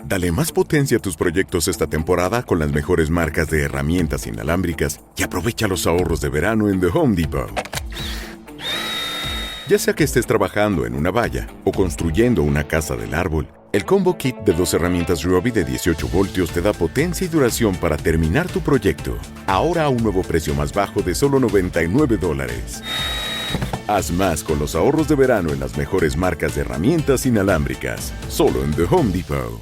Dale más potencia a tus proyectos esta temporada con las mejores marcas de herramientas inalámbricas y aprovecha los ahorros de verano en The Home Depot. Ya sea que estés trabajando en una valla o construyendo una casa del árbol, el Combo Kit de 2 herramientas Ryobi de 18 voltios te da potencia y duración para terminar tu proyecto. Ahora a un nuevo precio más bajo de solo $99. Haz más con los ahorros de verano en las mejores marcas de herramientas inalámbricas. Solo en The Home Depot.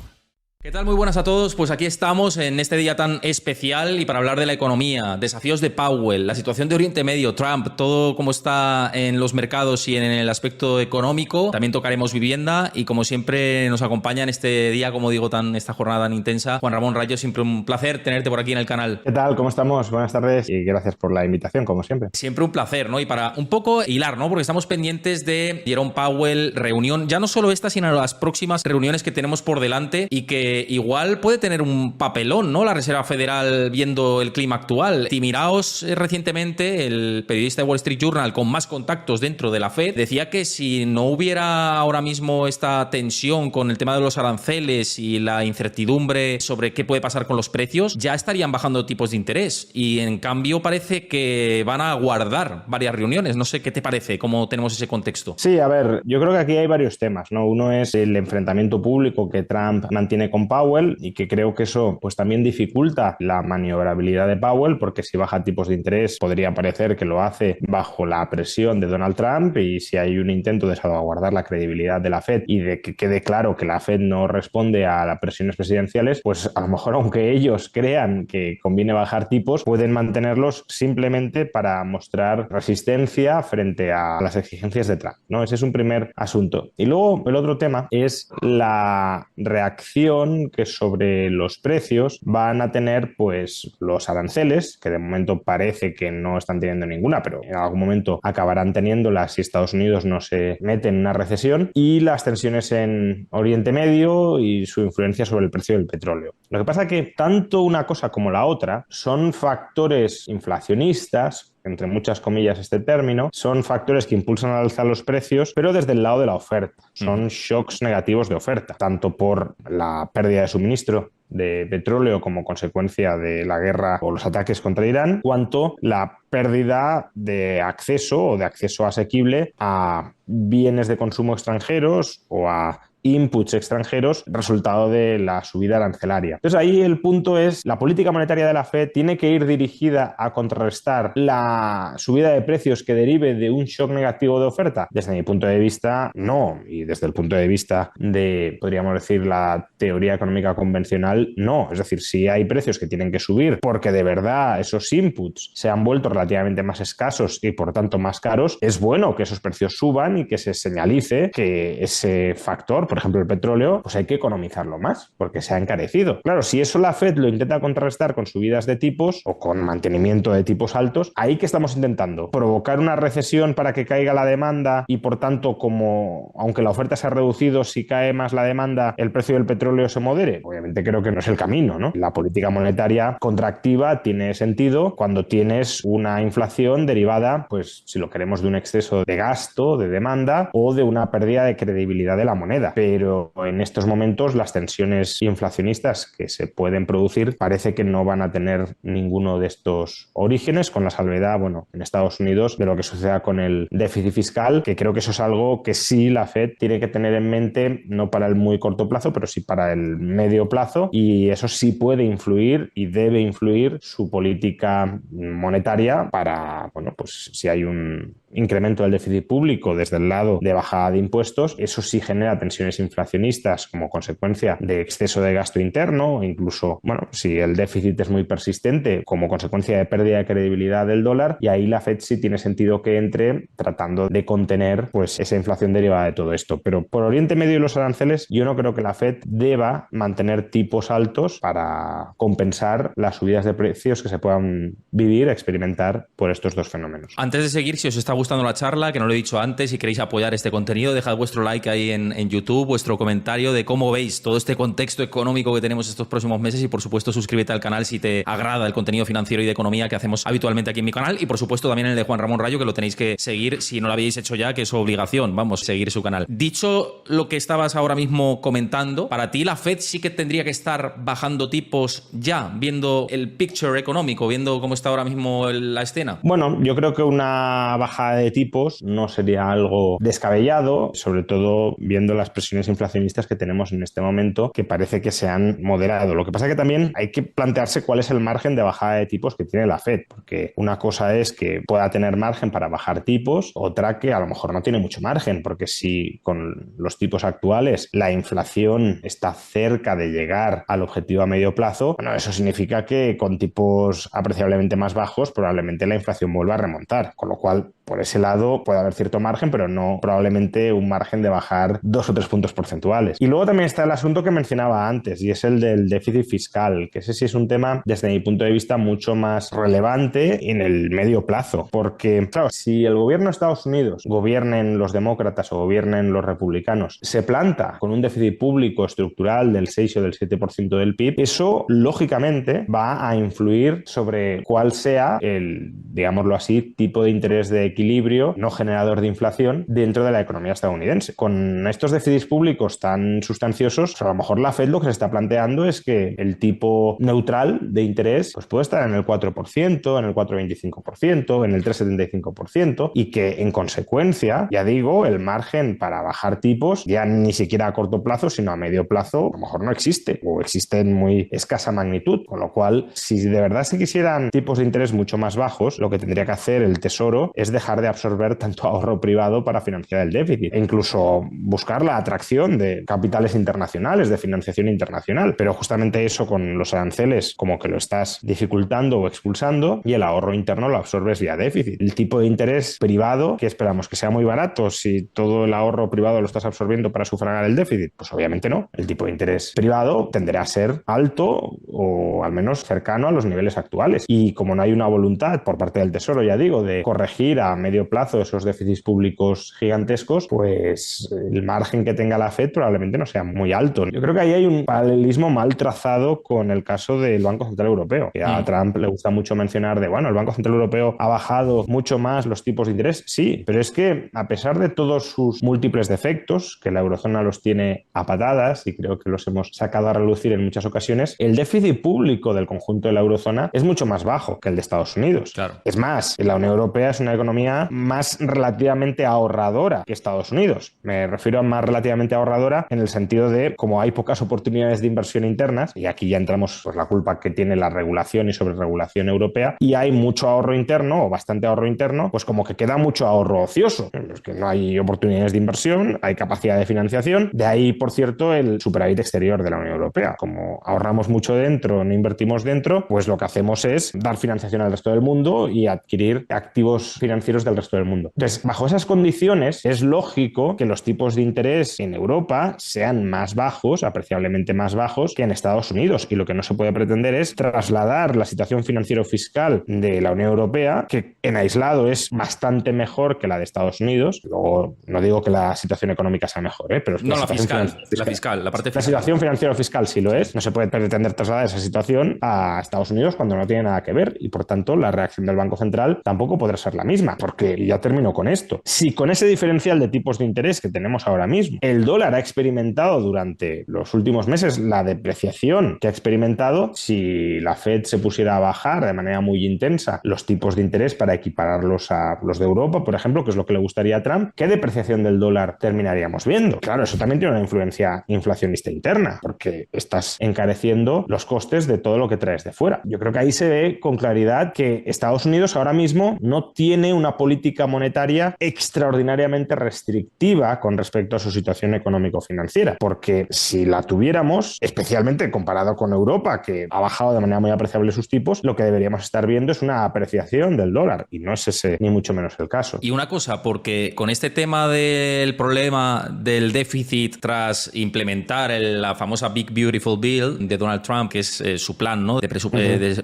¿Qué tal? Muy buenas a todos. Pues aquí estamos en este día tan especial y para hablar de la economía, desafíos de Powell, la situación de Oriente Medio, Trump, todo cómo está en los mercados y en el aspecto económico. También tocaremos vivienda y como siempre nos acompaña en este día, como digo, esta jornada tan intensa, Juan Ramón Rayo. Siempre un placer tenerte por aquí en el canal. ¿Qué tal? ¿Cómo estamos? Buenas tardes y gracias por la invitación, como siempre. Siempre un placer, ¿no? Y para un poco hilar, ¿no? Porque estamos pendientes de Jerome Powell, reunión, ya no solo esta, sino las próximas reuniones que tenemos por delante y que igual puede tener un papelón, ¿no? La Reserva Federal viendo el clima actual. Timiraos recientemente, el periodista de Wall Street Journal con más contactos dentro de la Fed, decía que si no hubiera ahora mismo esta tensión con el tema de los aranceles y la incertidumbre sobre qué puede pasar con los precios, ya estarían bajando tipos de interés. Y en cambio parece que van a aguardar varias reuniones. No sé qué te parece, cómo tenemos ese contexto. Sí, a ver, yo creo que aquí hay varios temas, ¿no? Uno es el enfrentamiento público que Trump mantiene con Powell y que creo que eso pues también dificulta la maniobrabilidad de Powell, porque si baja tipos de interés podría parecer que lo hace bajo la presión de Donald Trump, y si hay un intento de salvaguardar la credibilidad de la Fed y de que quede claro que la Fed no responde a las presiones presidenciales, pues a lo mejor aunque ellos crean que conviene bajar tipos, pueden mantenerlos simplemente para mostrar resistencia frente a las exigencias de Trump, ¿no? Ese es un primer asunto. Y luego el otro tema es la reacción que sobre los precios van a tener pues los aranceles, que de momento parece que no están teniendo ninguna, pero en algún momento acabarán teniéndolas si Estados Unidos no se mete en una recesión, y las tensiones en Oriente Medio y su influencia sobre el precio del petróleo. Lo que pasa es que tanto una cosa como la otra son factores inflacionistas, entre muchas comillas este término, son factores que impulsan al alza los precios, pero desde el lado de la oferta. Son shocks negativos de oferta, tanto por la pérdida de suministro de petróleo como consecuencia de la guerra o los ataques contra Irán, cuanto la pérdida de acceso o de acceso asequible a bienes de consumo extranjeros o a inputs extranjeros resultado de la subida arancelaria. Entonces ahí el punto es, la política monetaria de la Fed tiene que ir dirigida a contrarrestar la subida de precios que derive de un shock negativo de oferta. Desde mi punto de vista, no. Y desde el punto de vista de, podríamos decir, la teoría económica convencional, no. Es decir, si hay precios que tienen que subir porque de verdad esos inputs se han vuelto relativamente más escasos y por tanto más caros, es bueno que esos precios suban y que se señalice que ese factor, por ejemplo el petróleo, pues hay que economizarlo más porque se ha encarecido. Claro, si eso la Fed lo intenta contrarrestar con subidas de tipos o con mantenimiento de tipos altos, ahí que estamos intentando provocar una recesión para que caiga la demanda y por tanto, como aunque la oferta se ha reducido, si cae más la demanda, el precio del petróleo se modere. Obviamente creo que no es el camino, ¿no? La política monetaria contractiva tiene sentido cuando tienes una inflación derivada, pues si lo queremos, de un exceso de gasto, de demanda o de una pérdida de credibilidad de la moneda. Pero en estos momentos las tensiones inflacionistas que se pueden producir parece que no van a tener ninguno de estos orígenes, con la salvedad, bueno, en Estados Unidos, de lo que suceda con el déficit fiscal, que creo que eso es algo que sí la Fed tiene que tener en mente, no para el muy corto plazo, pero sí para el medio plazo, y eso sí puede influir y debe influir su política monetaria para, bueno, pues si hay un incremento del déficit público desde el lado de bajada de impuestos, eso sí genera tensiones inflacionistas como consecuencia de exceso de gasto interno, o incluso, bueno, si el déficit es muy persistente como consecuencia de pérdida de credibilidad del dólar, y ahí la Fed sí tiene sentido que entre tratando de contener pues esa inflación derivada de todo esto. Pero por Oriente Medio y los aranceles, yo no creo que la Fed deba mantener tipos altos para compensar las subidas de precios que se puedan vivir, experimentar por estos dos fenómenos. Antes de seguir, si os está gustando la charla, que no lo he dicho antes, si queréis apoyar este contenido, dejad vuestro like ahí en YouTube, vuestro comentario de cómo veis todo este contexto económico que tenemos estos próximos meses y, por supuesto, suscríbete al canal si te agrada el contenido financiero y de economía que hacemos habitualmente aquí en mi canal y, por supuesto, también el de Juan Ramón Rayo, que lo tenéis que seguir si no lo habéis hecho ya, que es su obligación, vamos, seguir su canal. Dicho lo que estabas ahora mismo comentando, para ti la Fed sí que tendría que estar bajando tipos ya, viendo el picture económico, viendo cómo está ahora mismo la escena. Bueno, yo creo que una bajada de tipos no sería algo descabellado, sobre todo viendo las presiones inflacionistas que tenemos en este momento, que parece que se han moderado. Lo que pasa es que también hay que plantearse cuál es el margen de bajada de tipos que tiene la Fed, porque una cosa es que pueda tener margen para bajar tipos, otra que a lo mejor no tiene mucho margen, porque si con los tipos actuales la inflación está cerca de llegar al objetivo a medio plazo, bueno, eso significa que con tipos apreciablemente más bajos probablemente la inflación vuelva a remontar, con lo cual por ese lado puede haber cierto margen, pero no probablemente un margen de bajar 2 o 3 puntos porcentuales. Y luego también está el asunto que mencionaba antes, y es el del déficit fiscal, que ese sí es un tema, desde mi punto de vista, mucho más relevante en el medio plazo. Porque, claro, si el gobierno de Estados Unidos, gobiernen los demócratas o gobiernen los republicanos, se planta con un déficit público estructural del 6 o del 7% del PIB, eso, lógicamente, va a influir sobre cuál sea el, digámoslo así, tipo de interés de equilibrio no generador de inflación dentro de la economía estadounidense. Con estos déficits públicos tan sustanciosos, a lo mejor la Fed lo que se está planteando es que el tipo neutral de interés pues puede estar en el 4%, en el 4,25%, en el 3,75% y que en consecuencia, ya digo, el margen para bajar tipos ya ni siquiera a corto plazo, sino a medio plazo, a lo mejor no existe o existe en muy escasa magnitud, con lo cual si de verdad se quisieran tipos de interés mucho más bajos, lo que tendría que hacer el Tesoro es dejar de absorber tanto ahorro privado para financiar el déficit e incluso buscar la atracción de capitales internacionales, de financiación internacional, pero justamente eso con los aranceles como que lo estás dificultando o expulsando y el ahorro interno lo absorbes vía déficit. El tipo de interés privado, que esperamos que sea muy barato si todo el ahorro privado lo estás absorbiendo para sufragar el déficit, pues obviamente no. El tipo de interés privado tenderá a ser alto o al menos cercano a los niveles actuales y como no hay una voluntad por parte del Tesoro, ya digo, de corregir a medio plazo esos déficits públicos gigantescos, pues el margen que tenga la Fed probablemente no sea muy alto. Yo creo que ahí hay un paralelismo mal trazado con el caso del Banco Central Europeo, que a Trump le gusta mucho mencionar de, bueno, el Banco Central Europeo ha bajado mucho más los tipos de interés. Sí, pero es que a pesar de todos sus múltiples defectos, que la eurozona los tiene a patadas y creo que los hemos sacado a relucir en muchas ocasiones, el déficit público del conjunto de la eurozona es mucho más bajo que el de Estados Unidos. Claro. Es más, la Unión Europea es una economía más relativamente ahorradora que Estados Unidos. Me refiero a más relativamente ahorradora en el sentido de como hay pocas oportunidades de inversión internas, y aquí ya entramos pues la culpa que tiene la regulación y sobreregulación europea, y hay mucho ahorro interno o bastante ahorro interno, pues como que queda mucho ahorro ocioso. Es que no hay oportunidades de inversión, hay capacidad de financiación, de ahí, por cierto, el superávit exterior de la Unión Europea. Como ahorramos mucho dentro, no invertimos dentro, pues lo que hacemos es dar financiación al resto del mundo y adquirir activos financieros del resto del mundo. Entonces, bajo esas condiciones, es lógico que los tipos de interés en Europa sean más bajos, apreciablemente más bajos que en Estados Unidos. Y lo que no se puede pretender es trasladar la situación financiero-fiscal de la Unión Europea, que en aislado es bastante mejor que la de Estados Unidos. Luego, no digo que la situación económica sea mejor, pero es que no, la fiscal, la parte fiscal. La situación financiero-fiscal sí lo es. No se puede pretender trasladar esa situación a Estados Unidos cuando no tiene nada que ver y, por tanto, la reacción del Banco Central tampoco podrá ser la misma, porque ya termino con esto. Si con ese diferencial de tipos de interés que tenemos ahora mismo, el dólar ha experimentado durante los últimos meses la depreciación que ha experimentado, si la Fed se pusiera a bajar de manera muy intensa los tipos de interés para equipararlos a los de Europa, por ejemplo, que es lo que le gustaría a Trump, ¿qué depreciación del dólar terminaríamos viendo? Claro, eso también tiene una influencia inflacionista interna, porque estás encareciendo los costes de todo lo que traes de fuera. Yo creo que ahí se ve con claridad que Estados Unidos ahora mismo no tiene una política monetaria extraordinariamente restrictiva con respecto a su situación económico-financiera, porque si la tuviéramos, especialmente comparado con Europa, que ha bajado de manera muy apreciable sus tipos, lo que deberíamos estar viendo es una apreciación del dólar, y no es ese ni mucho menos el caso. Y una cosa, porque con este tema del problema del déficit tras implementar la famosa Big Beautiful Bill de Donald Trump, que es su plan, ¿no?, de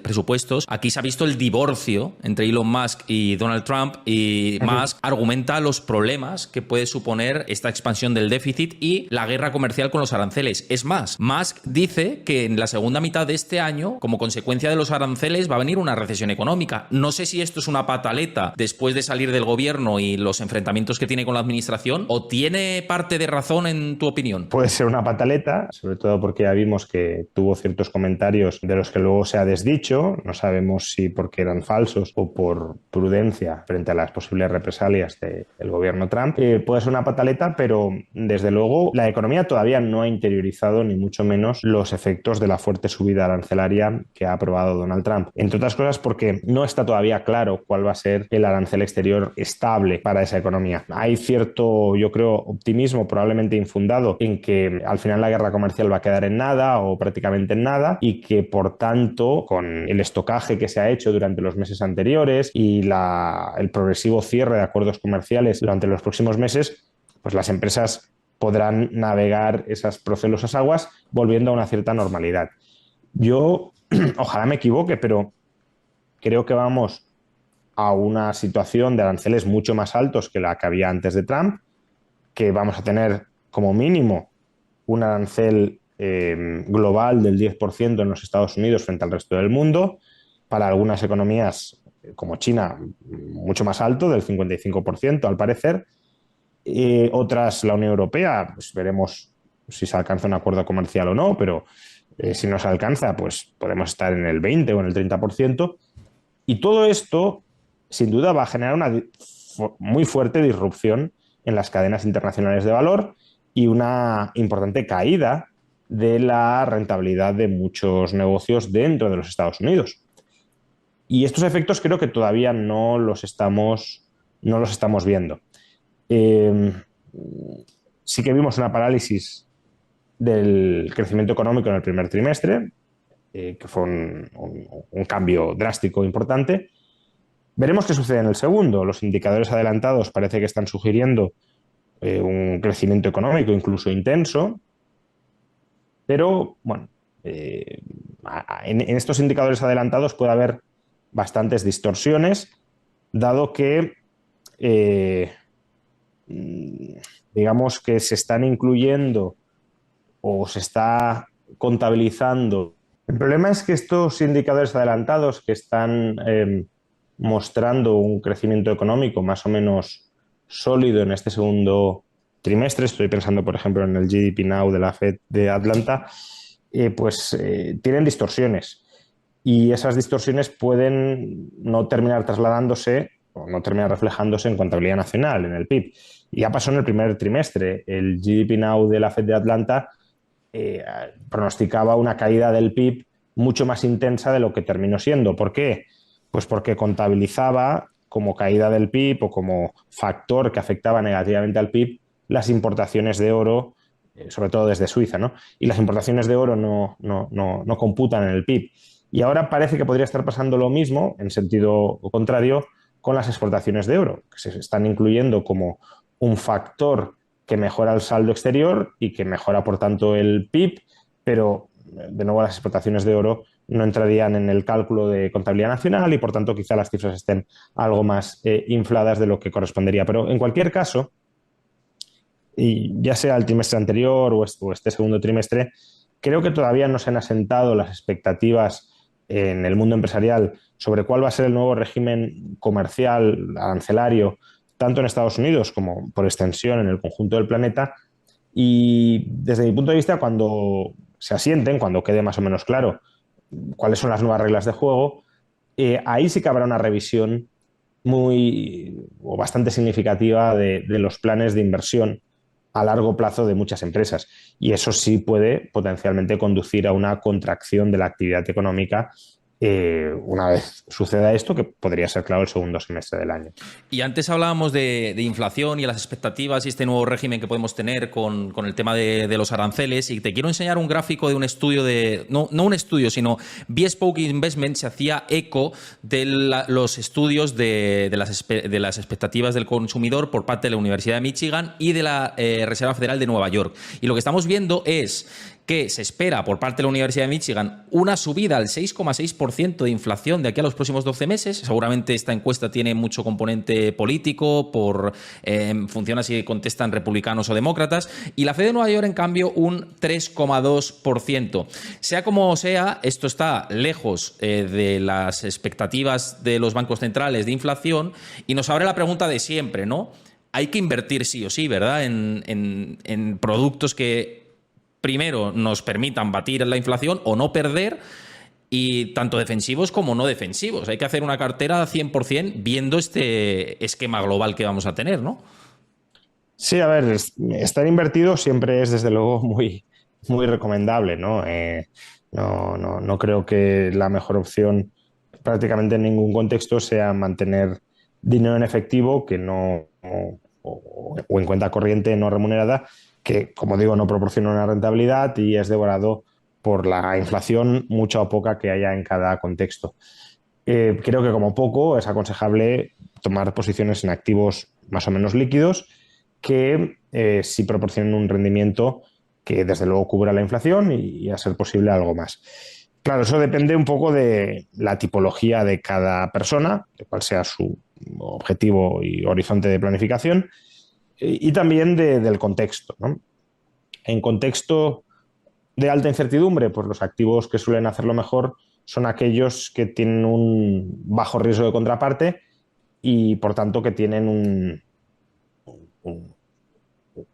presupuestos, aquí se ha visto el divorcio entre Elon Musk y Donald Trump, Y Musk argumenta los problemas que puede suponer esta expansión del déficit y la guerra comercial con los aranceles. Es más, Musk dice que en la segunda mitad de este año, como consecuencia de los aranceles, va a venir una recesión económica. No sé si esto es una pataleta después de salir del gobierno y los enfrentamientos que tiene con la administración, o tiene parte de razón en tu opinión. Puede ser una pataleta, sobre todo porque ya vimos que tuvo ciertos comentarios de los que luego se ha desdicho. No sabemos si porque eran falsos o por prudencia frente a las posibles represalias del gobierno Trump. Puede ser una pataleta, pero desde luego la economía todavía no ha interiorizado ni mucho menos los efectos de la fuerte subida arancelaria que ha aprobado Donald Trump. Entre otras cosas porque no está todavía claro cuál va a ser el arancel exterior estable para esa economía. Hay cierto, yo creo, optimismo probablemente infundado en que al final la guerra comercial va a quedar en nada o prácticamente en nada y que por tanto con el estocaje que se ha hecho durante los meses anteriores y el progresivo cierre de acuerdos comerciales durante los próximos meses, pues las empresas podrán navegar esas procelosas aguas volviendo a una cierta normalidad. Yo, ojalá me equivoque, pero creo que vamos a una situación de aranceles mucho más altos que la que había antes de Trump, que vamos a tener como mínimo un arancel global del 10% en los Estados Unidos frente al resto del mundo, para algunas economías como China mucho más alto, del 55% al parecer, otras la Unión Europea, pues veremos si se alcanza un acuerdo comercial o no, pero si no se alcanza, pues podemos estar en el 20 o en el 30%, y todo esto sin duda va a generar una muy fuerte disrupción en las cadenas internacionales de valor y una importante caída de la rentabilidad de muchos negocios dentro de los Estados Unidos. Y estos efectos creo que todavía no los estamos viendo. Sí que vimos una parálisis del crecimiento económico en el primer trimestre, que fue un cambio drástico importante. Veremos qué sucede en el segundo. Los indicadores adelantados parece que están sugiriendo un crecimiento económico incluso intenso, pero bueno, en estos indicadores adelantados puede haber bastantes distorsiones, dado que digamos que se están incluyendo o se está contabilizando. El problema es que estos indicadores adelantados que están mostrando un crecimiento económico más o menos sólido en este segundo trimestre, estoy pensando por ejemplo en el GDP Now de la Fed de Atlanta, tienen distorsiones y esas distorsiones pueden no terminar trasladándose o no terminar reflejándose en contabilidad nacional, en el PIB. Ya pasó en el primer trimestre. El GDP Now de la Fed de Atlanta pronosticaba una caída del PIB mucho más intensa de lo que terminó siendo. ¿Por qué? Pues porque contabilizaba como caída del PIB o como factor que afectaba negativamente al PIB las importaciones de oro, sobre todo desde Suiza, ¿no? Y las importaciones de oro no computan en el PIB. Y ahora parece que podría estar pasando lo mismo, en sentido contrario, con las exportaciones de oro, que se están incluyendo como un factor que mejora el saldo exterior y que mejora, por tanto, el PIB, pero, de nuevo, las exportaciones de oro no entrarían en el cálculo de contabilidad nacional y, por tanto, quizá las cifras estén algo más infladas de lo que correspondería. Pero, en cualquier caso, y ya sea el trimestre anterior o este segundo trimestre, creo que todavía no se han asentado las expectativas en el mundo empresarial sobre cuál va a ser el nuevo régimen comercial, arancelario, tanto en Estados Unidos como por extensión en el conjunto del planeta. Y desde mi punto de vista, cuando se asienten, cuando quede más o menos claro cuáles son las nuevas reglas de juego, ahí sí que habrá una revisión bastante significativa de los planes de inversión a largo plazo de muchas empresas. Y eso sí puede potencialmente conducir a una contracción de la actividad económica una vez suceda esto, que podría ser, claro, el segundo semestre del año. Y antes hablábamos de inflación y las expectativas y este nuevo régimen que podemos tener con el tema de los aranceles, y te quiero enseñar un gráfico de un estudio no un estudio, sino Bespoke Investment se hacía eco de los estudios de las expectativas del consumidor por parte de la Universidad de Michigan y de la Reserva Federal de Nueva York. Y lo que estamos viendo es que se espera por parte de la Universidad de Michigan una subida al 6,6% de inflación de aquí a los próximos 12 meses. Seguramente esta encuesta tiene mucho componente político, funciona si contestan republicanos o demócratas, y la Fed de Nueva York, en cambio, un 3,2%. Sea como sea, esto está lejos de las expectativas de los bancos centrales de inflación, y nos abre la pregunta de siempre, ¿no? Hay que invertir sí o sí, ¿verdad?, en productos que primero nos permitan batir la inflación o no perder, y tanto defensivos como no defensivos. Hay que hacer una cartera 100% viendo este esquema global que vamos a tener, ¿no? Sí, a ver, estar invertido siempre es desde luego muy, muy recomendable, ¿no? No creo que la mejor opción prácticamente en ningún contexto sea mantener dinero en efectivo que no, o en cuenta corriente no remunerada, que, como digo, no proporciona una rentabilidad y es devorado por la inflación, mucha o poca que haya en cada contexto. Creo que como poco es aconsejable tomar posiciones en activos más o menos líquidos que sí proporcionen un rendimiento que desde luego cubra la inflación y a ser posible algo más. Claro, eso depende un poco de la tipología de cada persona, de cuál sea su objetivo y horizonte de planificación, y también del contexto, ¿no? En contexto de alta incertidumbre, pues los activos que suelen hacerlo mejor son aquellos que tienen un bajo riesgo de contraparte y, por tanto, que tienen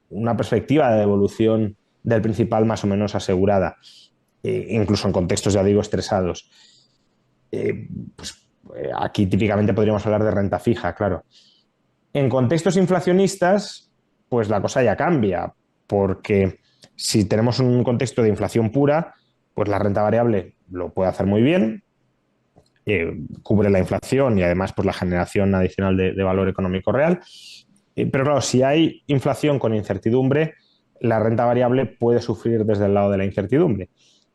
una perspectiva de evolución del principal más o menos asegurada, incluso en contextos, ya digo, estresados. Aquí típicamente podríamos hablar de renta fija, claro. En contextos inflacionistas, pues la cosa ya cambia, porque si tenemos un contexto de inflación pura, pues la renta variable lo puede hacer muy bien, cubre la inflación y además pues la generación adicional de valor económico real. Pero claro, si hay inflación con incertidumbre, la renta variable puede sufrir desde el lado de la incertidumbre.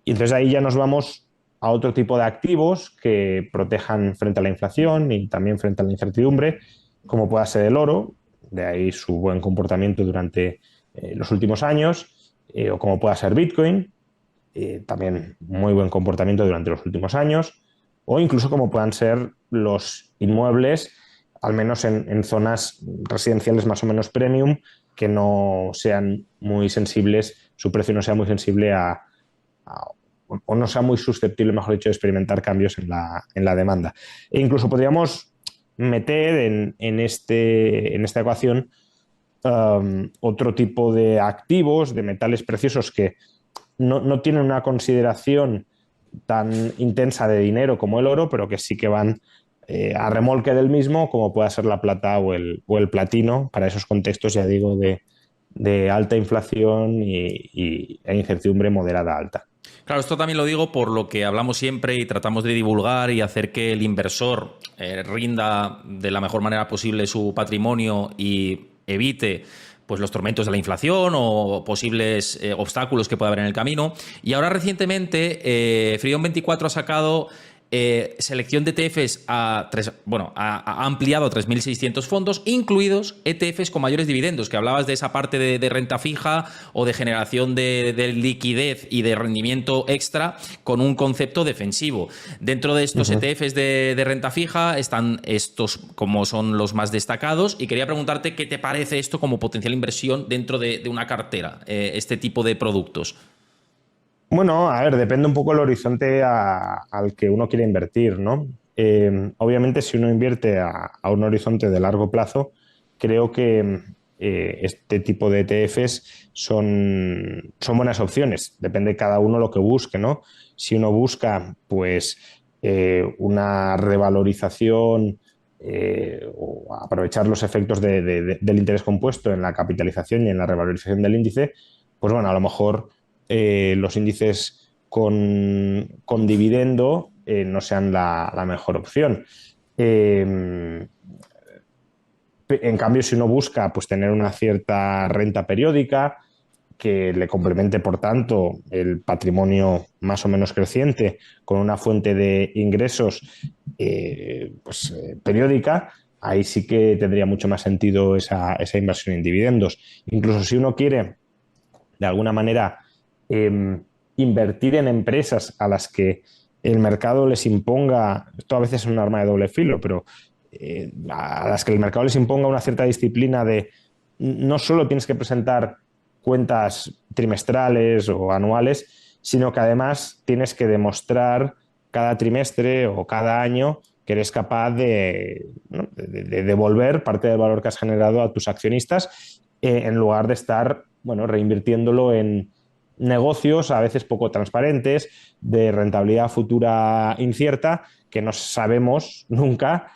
Y entonces ahí ya nos vamos a otro tipo de activos que protejan frente a la inflación y también frente a la incertidumbre, como pueda ser el oro, de ahí su buen comportamiento durante los últimos años, o como pueda ser Bitcoin, también muy buen comportamiento durante los últimos años, o incluso como puedan ser los inmuebles, al menos en zonas residenciales más o menos premium, que no sean muy sensibles, su precio no sea muy sensible o no sea muy susceptible, mejor dicho, de experimentar cambios en la demanda. E incluso podríamos meter en esta ecuación otro tipo de activos, de metales preciosos que no tienen una consideración tan intensa de dinero como el oro, pero que sí que van a remolque del mismo, como pueda ser la plata o el platino, para esos contextos, ya digo, de alta inflación e incertidumbre moderada alta. Claro, esto también lo digo por lo que hablamos siempre y tratamos de divulgar y hacer que el inversor rinda de la mejor manera posible su patrimonio y evite pues los tormentos de la inflación o posibles obstáculos que pueda haber en el camino. Y ahora recientemente Freedom24 ha sacado selección de ETFs ha ampliado a 3.600 fondos, incluidos ETFs con mayores dividendos, que hablabas de esa parte de renta fija o de generación de liquidez y de rendimiento extra con un concepto defensivo. Dentro de estos ETFs de renta fija están estos como son los más destacados, y quería preguntarte qué te parece esto como potencial inversión dentro de una cartera, este tipo de productos. Bueno, a ver, depende un poco el horizonte al que uno quiere invertir, ¿no? Obviamente, si uno invierte a un horizonte de largo plazo, creo que este tipo de ETFs son buenas opciones. Depende cada uno lo que busque, ¿no? Si uno busca, pues, una revalorización o aprovechar los efectos del interés compuesto en la capitalización y en la revalorización del índice, pues bueno, a lo mejor los índices con dividendo no sean la mejor opción. En cambio, si uno busca pues, tener una cierta renta periódica que le complemente, por tanto, el patrimonio más o menos creciente con una fuente de ingresos periódica, ahí sí que tendría mucho más sentido esa inversión en dividendos. Incluso si uno quiere, de alguna manera, invertir en empresas a las que el mercado les imponga, esto a veces es un arma de doble filo, pero a las que el mercado les imponga una cierta disciplina de no solo tienes que presentar cuentas trimestrales o anuales, sino que además tienes que demostrar cada trimestre o cada año que eres capaz de devolver parte del valor que has generado a tus accionistas en lugar de estar reinvirtiéndolo en negocios a veces poco transparentes, de rentabilidad futura incierta, que no sabemos nunca,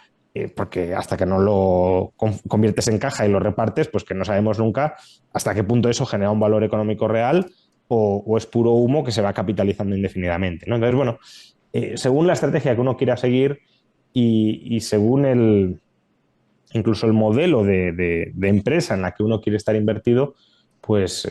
porque hasta que no lo conviertes en caja y lo repartes, pues que no sabemos nunca hasta qué punto eso genera un valor económico real o es puro humo que se va capitalizando indefinidamente, ¿no? Entonces, según la estrategia que uno quiera seguir y según incluso el modelo de empresa en la que uno quiere estar invertido, pues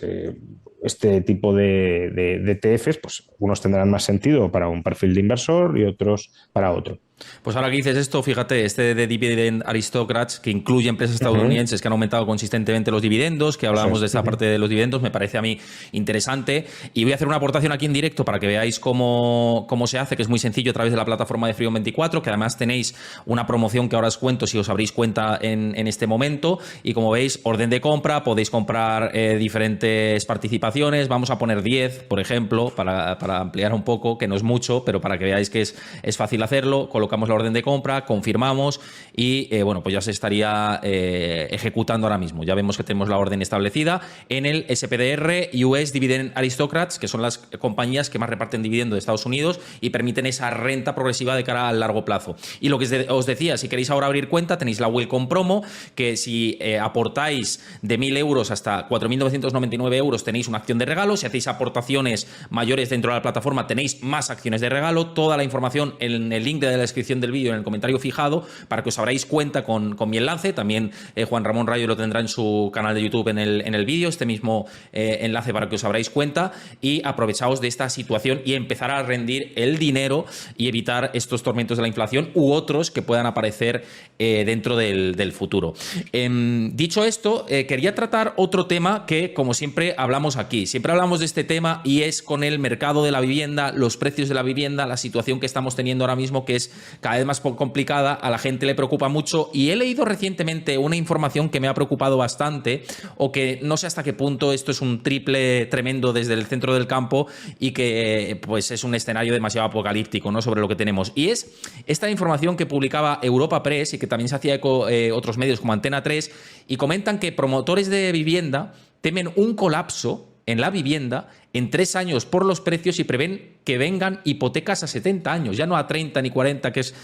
este tipo de ETFs, pues unos tendrán más sentido para un perfil de inversor y otros para otro. Pues ahora que dices esto, fíjate, este de Dividend Aristocrats, que incluye empresas estadounidenses que han aumentado consistentemente los dividendos, que hablábamos de esta parte de los dividendos, me parece a mí interesante. Y voy a hacer una aportación aquí en directo para que veáis cómo se hace, que es muy sencillo a través de la plataforma de Freedom24, que además tenéis una promoción que ahora os cuento si os abrís cuenta en este momento. Y como veis, orden de compra, podéis comprar diferentes participaciones. Vamos a poner 10, por ejemplo, para ampliar un poco, que no es mucho, pero para que veáis que es fácil hacerlo. Colocamos la orden de compra, confirmamos y pues ya se estaría ejecutando ahora mismo. Ya vemos que tenemos la orden establecida en el SPDR US Dividend Aristocrats, que son las compañías que más reparten dividendo de Estados Unidos y permiten esa renta progresiva de cara al largo plazo. Y lo que os decía, si queréis ahora abrir cuenta, tenéis la Welcome Promo, que si aportáis de 1.000 euros hasta 4.999 euros tenéis una acción de regalo. Si hacéis aportaciones mayores dentro de la plataforma tenéis más acciones de regalo. Toda la información en el link de la descripción del vídeo, en el comentario fijado, para que os abráis cuenta con mi enlace. También Juan Ramón Rayo lo tendrá en su canal de YouTube en el vídeo, este mismo enlace para que os abráis cuenta y aprovechaos de esta situación y empezar a rendir el dinero y evitar estos tormentos de la inflación u otros que puedan aparecer dentro del futuro. Dicho esto, quería tratar otro tema que, como siempre, hablamos aquí. Siempre hablamos de este tema y es con el mercado de la vivienda, los precios de la vivienda, la situación que estamos teniendo ahora mismo, que es cada vez más complicada, a la gente le preocupa mucho y he leído recientemente una información que me ha preocupado bastante, o que no sé hasta qué punto esto es un triple tremendo desde el centro del campo y que pues es un escenario demasiado apocalíptico, ¿no?, sobre lo que tenemos. Y es esta información que publicaba Europa Press y que también se hacía eco otros medios como Antena 3, y comentan que promotores de vivienda temen un colapso en la vivienda en 3 años por los precios y prevén que vengan hipotecas a 70 años, ya no a 30 ni 40, que es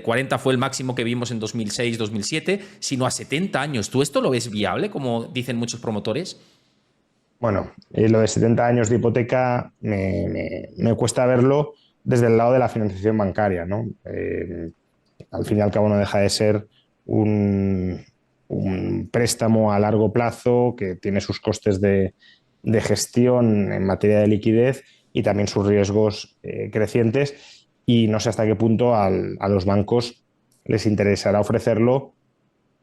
40 fue el máximo que vimos en 2006-2007, sino a 70 años. ¿Tú esto lo ves viable, como dicen muchos promotores? Bueno, lo de 70 años de hipoteca me cuesta verlo desde el lado de la financiación bancaria, ¿no? Al fin y al cabo no deja de ser un préstamo a largo plazo que tiene sus costes de gestión en materia de liquidez y también sus riesgos crecientes, y no sé hasta qué punto a los bancos les interesará ofrecerlo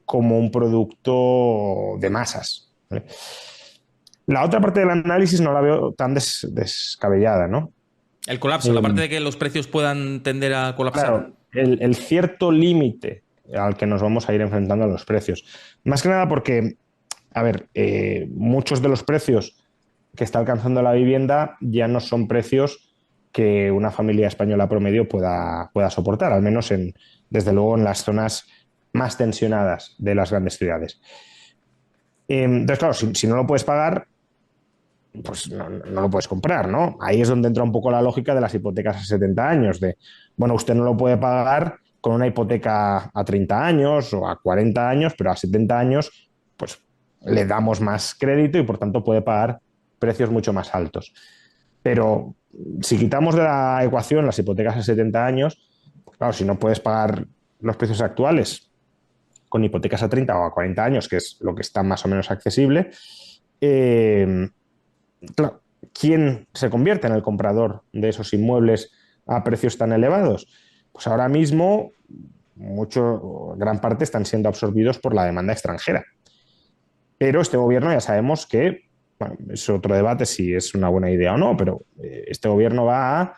como un producto de masas, ¿vale? La otra parte del análisis no la veo tan descabellada, ¿no? El colapso, la parte de que los precios puedan tender a colapsar. Claro, el cierto límite al que nos vamos a ir enfrentando a los precios. Más que nada porque, a ver, muchos de los precios que está alcanzando la vivienda ya no son precios que una familia española promedio pueda soportar, al menos desde luego en las zonas más tensionadas de las grandes ciudades. Entonces, claro, si no lo puedes pagar, pues no lo puedes comprar, ¿no? Ahí es donde entra un poco la lógica de las hipotecas a 70 años, usted no lo puede pagar con una hipoteca a 30 años o a 40 años, pero a 70 años, pues le damos más crédito y por tanto puede pagar precios mucho más altos. Pero si quitamos de la ecuación las hipotecas a 70 años, pues claro, si no puedes pagar los precios actuales con hipotecas a 30 o a 40 años, que es lo que está más o menos accesible, claro, ¿quién se convierte en el comprador de esos inmuebles a precios tan elevados? Pues ahora mismo gran parte están siendo absorbidos por la demanda extranjera. Pero este gobierno ya sabemos que bueno, es otro debate si es una buena idea o no, pero este gobierno va a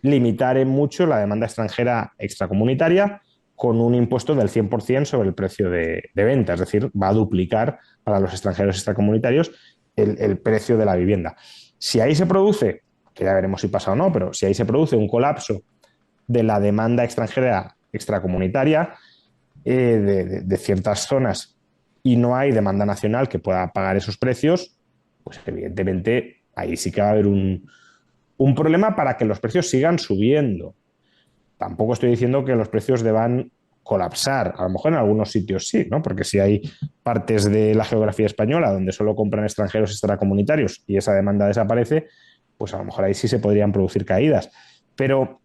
limitar en mucho la demanda extranjera extracomunitaria con un impuesto del 100% sobre el precio de venta, es decir, va a duplicar para los extranjeros extracomunitarios el precio de la vivienda. Si ahí se produce, que ya veremos si pasa o no, pero si ahí se produce un colapso de la demanda extranjera extracomunitaria de ciertas zonas y no hay demanda nacional que pueda pagar esos precios, pues evidentemente ahí sí que va a haber un problema para que los precios sigan subiendo. Tampoco estoy diciendo que los precios deban colapsar, a lo mejor en algunos sitios sí, ¿no? Porque si hay partes de la geografía española donde solo compran extranjeros extracomunitarios y esa demanda desaparece, pues a lo mejor ahí sí se podrían producir caídas. Pero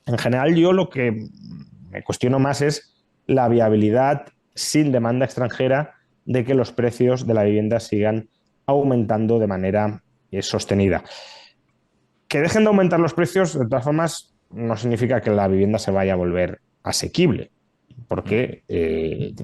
en general yo lo que me cuestiono más es la viabilidad sin demanda extranjera de que los precios de la vivienda sigan aumentando de manera sostenida. Que dejen de aumentar los precios, de todas formas, no significa que la vivienda se vaya a volver asequible, porque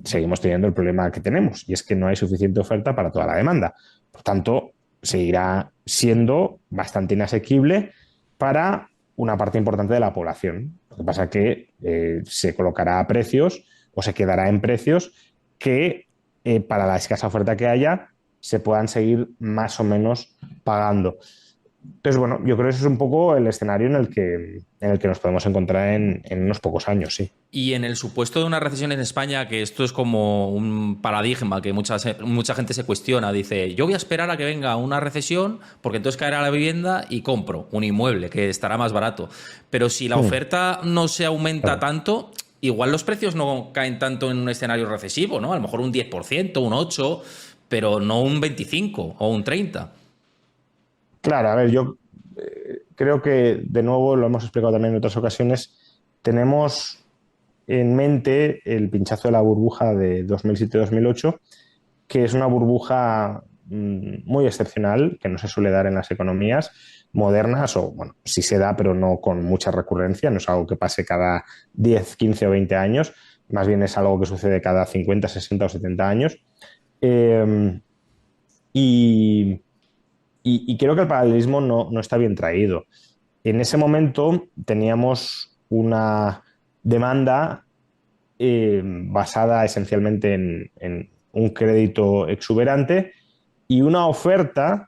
seguimos teniendo el problema que tenemos, y es que no hay suficiente oferta para toda la demanda. Por tanto, seguirá siendo bastante inasequible para una parte importante de la población. Lo que pasa es que se colocará a precios o se quedará en precios que para la escasa oferta que haya se puedan seguir más o menos pagando. Entonces, bueno, yo creo que ese es un poco el escenario en el que nos podemos encontrar en unos pocos años, sí. Y en el supuesto de una recesión en España, que esto es como un paradigma que mucha gente se cuestiona, dice, yo voy a esperar a que venga una recesión porque entonces caerá la vivienda y compro un inmueble que estará más barato. Pero si la oferta no se aumenta tanto, igual los precios no caen tanto en un escenario recesivo, ¿no? A lo mejor un 10%, un 8%, pero no un 25% o un 30%. Claro, a ver, yo creo que, de nuevo, lo hemos explicado también en otras ocasiones, tenemos en mente el pinchazo de la burbuja de 2007-2008, que es una burbuja muy excepcional, que no se suele dar en las economías modernas, o bueno, sí se da, pero no con mucha recurrencia, no es algo que pase cada 10, 15 o 20 años, más bien es algo que sucede cada 50, 60 o 70 años. Eh, y, y creo que el paralelismo no está bien traído. En ese momento teníamos una demanda basada esencialmente en un crédito exuberante y una oferta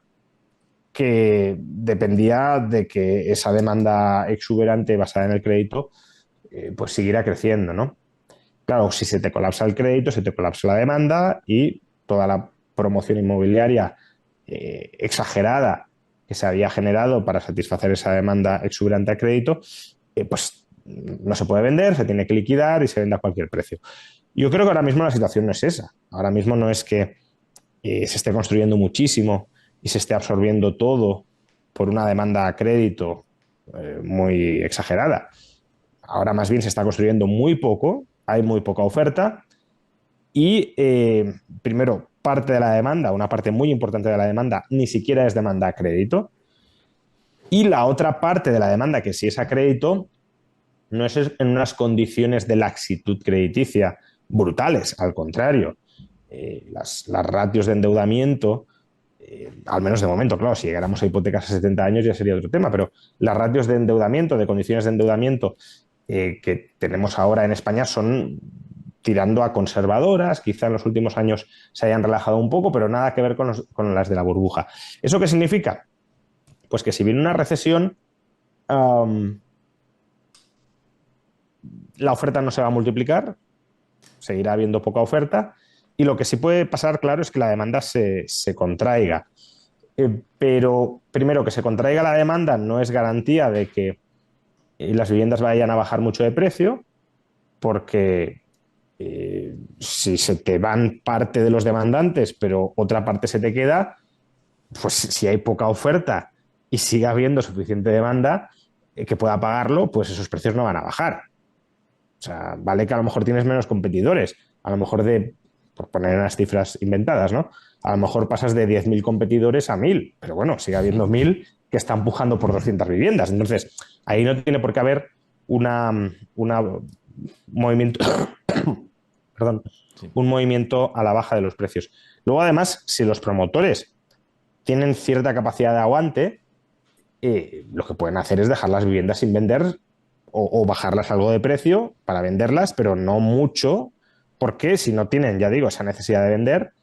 que dependía de que esa demanda exuberante basada en el crédito pues siguiera creciendo, ¿no? Claro, si se te colapsa el crédito, se te colapsa la demanda y toda la promoción inmobiliaria exagerada que se había generado para satisfacer esa demanda exuberante a crédito, pues no se puede vender, se tiene que liquidar y se vende a cualquier precio. Yo creo que ahora mismo la situación no es esa. Ahora mismo no es que se esté construyendo muchísimo y se esté absorbiendo todo por una demanda a crédito muy exagerada. Ahora más bien se está construyendo muy poco, hay muy poca oferta y primero parte de la demanda, una parte muy importante de la demanda, ni siquiera es demanda a crédito. Y la otra parte de la demanda, que sí es a crédito, no es en unas condiciones de laxitud crediticia brutales, al contrario. Las ratios de endeudamiento, al menos de momento, claro, si llegáramos a hipotecas a 70 años ya sería otro tema, pero las ratios de endeudamiento, de condiciones de endeudamiento que tenemos ahora en España son tirando a conservadoras, quizá en los últimos años se hayan relajado un poco, pero nada que ver con las de la burbuja. ¿Eso qué significa? Pues que si viene una recesión, la oferta no se va a multiplicar, seguirá habiendo poca oferta, y lo que sí puede pasar, claro, es que la demanda se contraiga. Pero primero, que se contraiga la demanda no es garantía de que las viviendas vayan a bajar mucho de precio, porque si se te van parte de los demandantes, pero otra parte se te queda, pues si hay poca oferta y sigue habiendo suficiente demanda que pueda pagarlo, pues esos precios no van a bajar. O sea, vale que a lo mejor tienes menos competidores, a lo mejor por poner unas cifras inventadas, ¿no? A lo mejor pasas de 10.000 competidores a 1.000, pero bueno, sigue habiendo 1.000 que están pujando por 200 viviendas. Entonces, ahí no tiene por qué haber un movimiento, perdón, un movimiento a la baja de los precios. Luego, además, si los promotores tienen cierta capacidad de aguante, lo que pueden hacer es dejar las viviendas sin vender o bajarlas algo de precio para venderlas, pero no mucho, porque si no tienen, ya digo, esa necesidad de vender,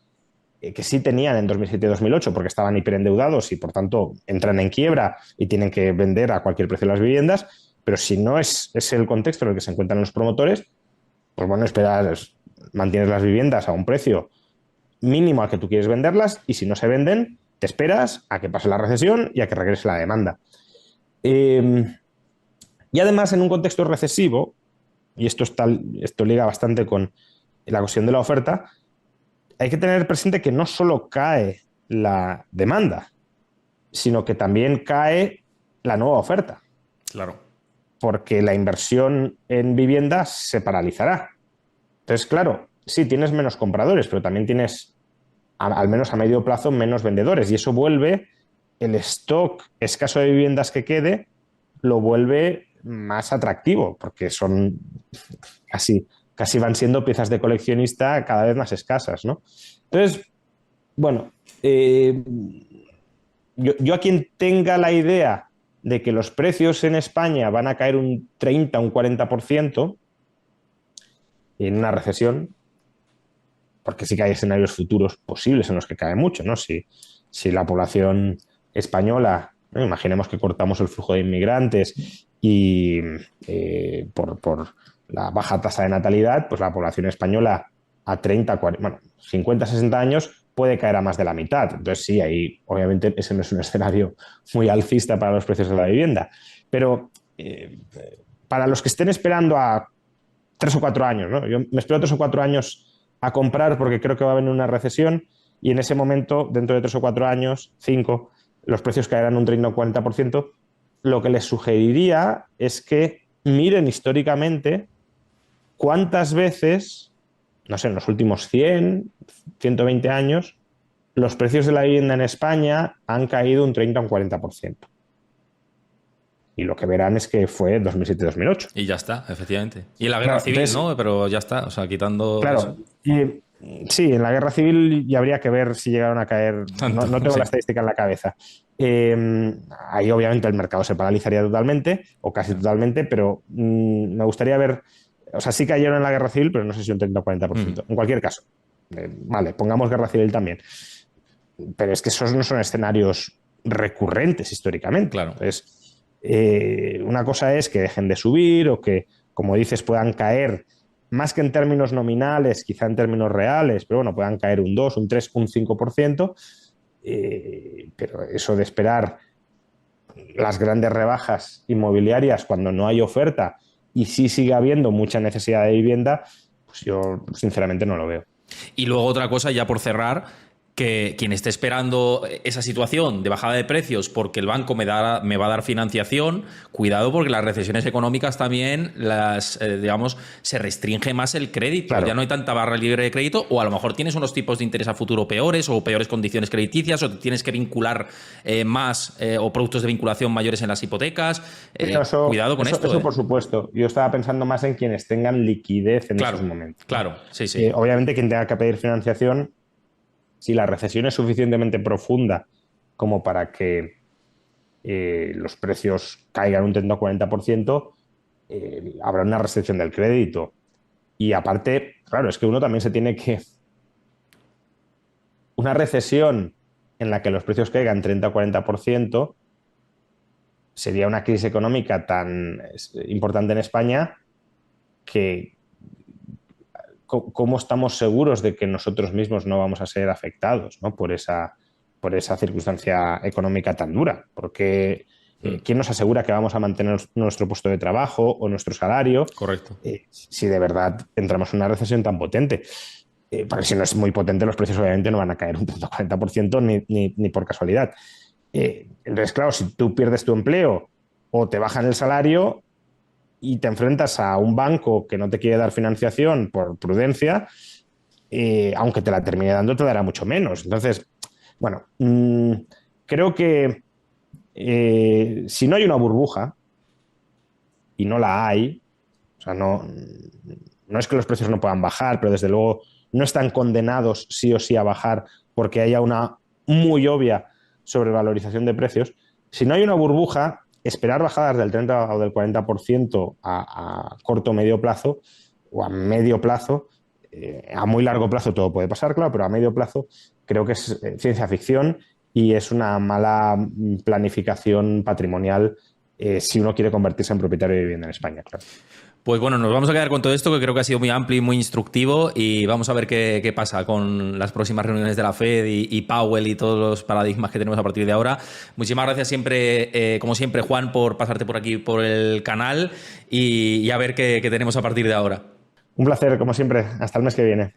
que sí tenían en 2007 y 2008 porque estaban hiperendeudados y por tanto entran en quiebra y tienen que vender a cualquier precio las viviendas, pero si no es el contexto en el que se encuentran los promotores, pues bueno, mantienes las viviendas a un precio mínimo al que tú quieres venderlas y si no se venden, te esperas a que pase la recesión y a que regrese la demanda. Y además en un contexto recesivo, y esto liga bastante con la cuestión de la oferta, hay que tener presente que no solo cae la demanda, sino que también cae la nueva oferta. Claro. Porque la inversión en viviendas se paralizará. Entonces, claro, sí, tienes menos compradores, pero también tienes, al menos a medio plazo, menos vendedores. Y eso vuelve el stock escaso de viviendas que quede, lo vuelve más atractivo, porque son casi van siendo piezas de coleccionista cada vez más escasas, ¿no? Entonces, bueno, yo a quien tenga la idea de que los precios en España van a caer un 30, un 40% en una recesión, porque sí que hay escenarios futuros posibles en los que cae mucho, ¿no? Si la población española, ¿no? Imaginemos que cortamos el flujo de inmigrantes y por la baja tasa de natalidad, pues la población española a 30, 40, bueno, 50, 60 años puede caer a más de la mitad. Entonces sí, ahí obviamente ese no es un escenario muy alcista para los precios de la vivienda. Pero para los que estén esperando a 3 o 4 años, ¿no? Yo me espero 3 o 4 años a comprar porque creo que va a venir una recesión y en ese momento, dentro de 3 o 4 años, 5, los precios caerán un 30 o 40%. Lo que les sugeriría es que miren históricamente cuántas veces, no sé, en los últimos 100, 120 años, los precios de la vivienda en España han caído un 30 o un 40%. Y lo que verán es que fue 2007-2008. Y ya está, efectivamente. Y en la guerra civil, entonces, ¿no? Pero ya está, o sea, quitando... Claro, sí, en la guerra civil ya habría que ver si llegaron a caer... Tanto, no tengo la estadística en la cabeza. Ahí obviamente el mercado se paralizaría totalmente, o casi totalmente, pero me gustaría ver... O sea, sí cayeron en la guerra civil, pero no sé si un 30 o 40%. En cualquier caso, vale, pongamos guerra civil también. Pero es que esos no son escenarios recurrentes históricamente. Claro. Entonces, una cosa es que dejen de subir o que, como dices, puedan caer, más que en términos nominales, quizá en términos reales, pero bueno, puedan caer un 2, un 3, un 5%. Pero eso de esperar las grandes rebajas inmobiliarias cuando no hay oferta y sí sigue habiendo mucha necesidad de vivienda, pues yo sinceramente no lo veo. Y luego otra cosa, ya por cerrar, que quien esté esperando esa situación de bajada de precios porque el banco me va a dar financiación, cuidado porque las recesiones económicas también digamos, se restringe más el crédito. Claro. Ya no hay tanta barra libre de crédito o a lo mejor tienes unos tipos de interés a futuro peores o peores condiciones crediticias o tienes que vincular más o productos de vinculación mayores en las hipotecas. Cuidado con esto. Eso por supuesto. Yo estaba pensando más en quienes tengan liquidez en esos momentos. Claro, sí, sí. Obviamente quien tenga que pedir financiación, si la recesión es suficientemente profunda como para que los precios caigan un 30 o 40%, habrá una restricción del crédito. Y aparte, claro, es que uno también se tiene que... Una recesión en la que los precios caigan 30 o 40% sería una crisis económica tan importante en España que... ¿Cómo estamos seguros de que nosotros mismos no vamos a ser afectados, ¿no? por esa circunstancia económica tan dura? Porque ¿quién nos asegura que vamos a mantener nuestro puesto de trabajo o nuestro salario? Correcto. Si de verdad entramos en una recesión tan potente. Porque si no es muy potente, los precios obviamente no van a caer un 30-40% ni por casualidad. Entonces, claro, si tú pierdes tu empleo o te bajan el salario y te enfrentas a un banco que no te quiere dar financiación por prudencia, aunque te la termine dando, te dará mucho menos. Entonces, bueno, creo que si no hay una burbuja, y no la hay, o sea, no es que los precios no puedan bajar, pero desde luego no están condenados sí o sí a bajar porque haya una muy obvia sobrevalorización de precios. Si no hay una burbuja, esperar bajadas del 30 o del 40% a corto o medio plazo o a medio plazo, a muy largo plazo todo puede pasar, claro, pero a medio plazo creo que es ciencia ficción y es una mala planificación patrimonial si uno quiere convertirse en propietario de vivienda en España, claro. Pues bueno, nos vamos a quedar con todo esto que creo que ha sido muy amplio y muy instructivo y vamos a ver qué pasa con las próximas reuniones de la Fed y Powell y todos los paradigmas que tenemos a partir de ahora. Muchísimas gracias siempre, como siempre, Juan, por pasarte por aquí por el canal y a ver qué tenemos a partir de ahora. Un placer, como siempre. Hasta el mes que viene.